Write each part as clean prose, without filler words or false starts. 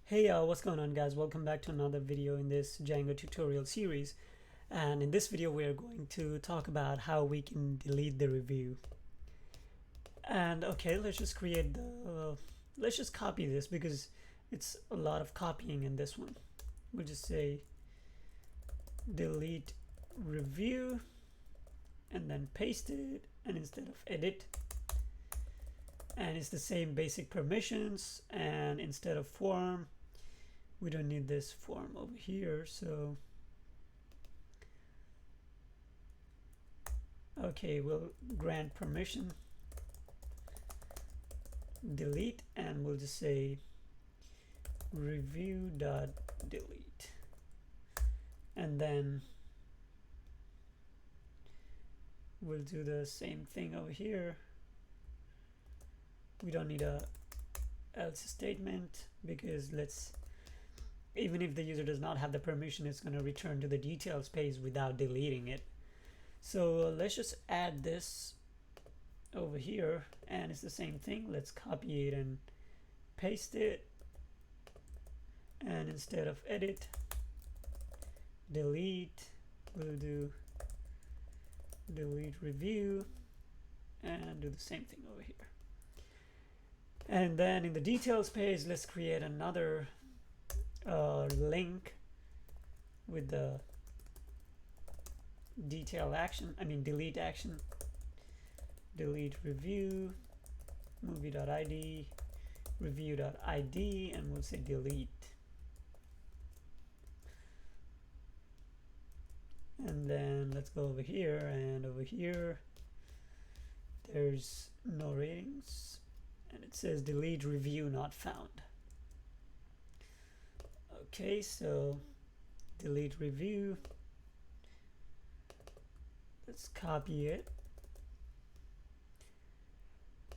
Hey, what's going on, guys? Welcome back to another video in this Django tutorial series. And in this video, we're going to talk about how we can delete the review. And okay, let's just create let's just copy this because it's a lot of copying in this one. We'll just say delete review and then paste it, and instead of edit, and it's the same basic permissions, and instead of form, we don't need this form over here, so okay, we'll grant permission delete, and we'll just say review.delete, and then we'll do the same thing over here. We don't need a else statement because even if the user does not have the permission, it's going to return to the details page without deleting it. So let's just add this over here, and it's the same thing. Let's copy it and paste it, and instead of edit, delete, we'll do delete review and do the same thing over here. And then in the details page, let's create another link with the delete action, delete review, movie.id, review.id, and we'll say delete. And then let's go over here, and over here there's no ratings, and it says delete review not found. Okay, so delete review, let's copy it,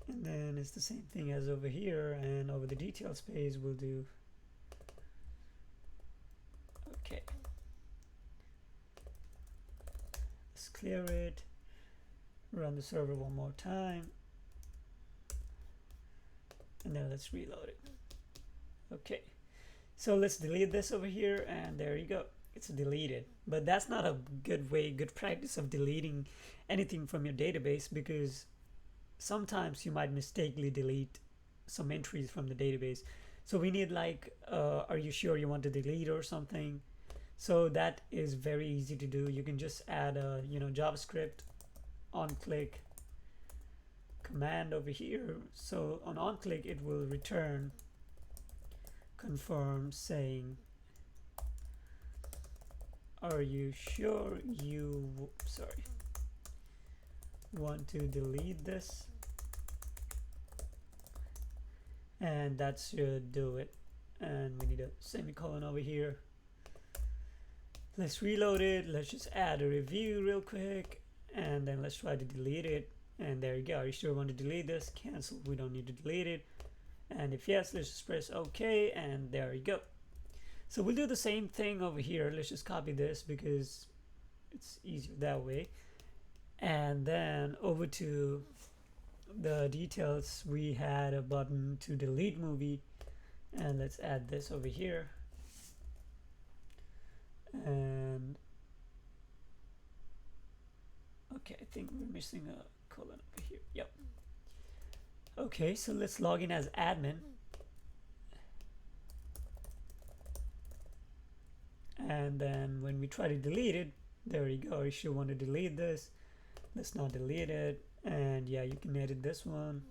and then it's the same thing as over here, and over the details page we'll do okay. Let's clear it, run the server one more time, and then let's reload it. Okay, so let's delete this over here, and there you go, it's deleted. But that's not a good practice of deleting anything from your database, because sometimes you might mistakenly delete some entries from the database. So we need like are you sure you want to delete or something? So that is very easy to do. You can just add a JavaScript on click command over here. So on click it will return confirm saying, are you sure you want to delete this? And that should do it. And we need a semicolon over here. Let's reload it. Let's just add a review real quick, and then let's try to delete it. And there you go. Are you sure you want to delete this? Cancel. We don't need to delete it. And if yes, let's just press OK, and there you go. So we'll do the same thing over here. Let's just copy this because it's easier that way. And then over to the details, we had a button to delete movie, and let's add this over here. And okay, I think we're missing a colon over here. Yep. Okay, so let's log in as admin, and then when we try to delete it, there you go. You should want to delete this. Let's not delete it, and yeah, you can edit this one.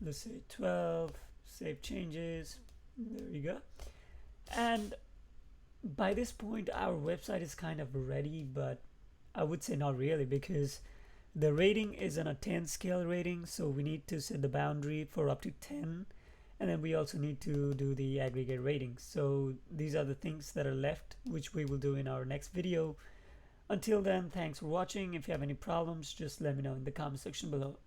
Let's say 12, save changes, there you go. And by this point our website is kind of ready, but I would say not really, because the rating is on a 10 scale rating, so we need to set the boundary for up to 10, and then we also need to do the aggregate rating. So these are the things that are left, which we will do in our next video. Until then, thanks for watching. If you have any problems, just let me know in the comment section below.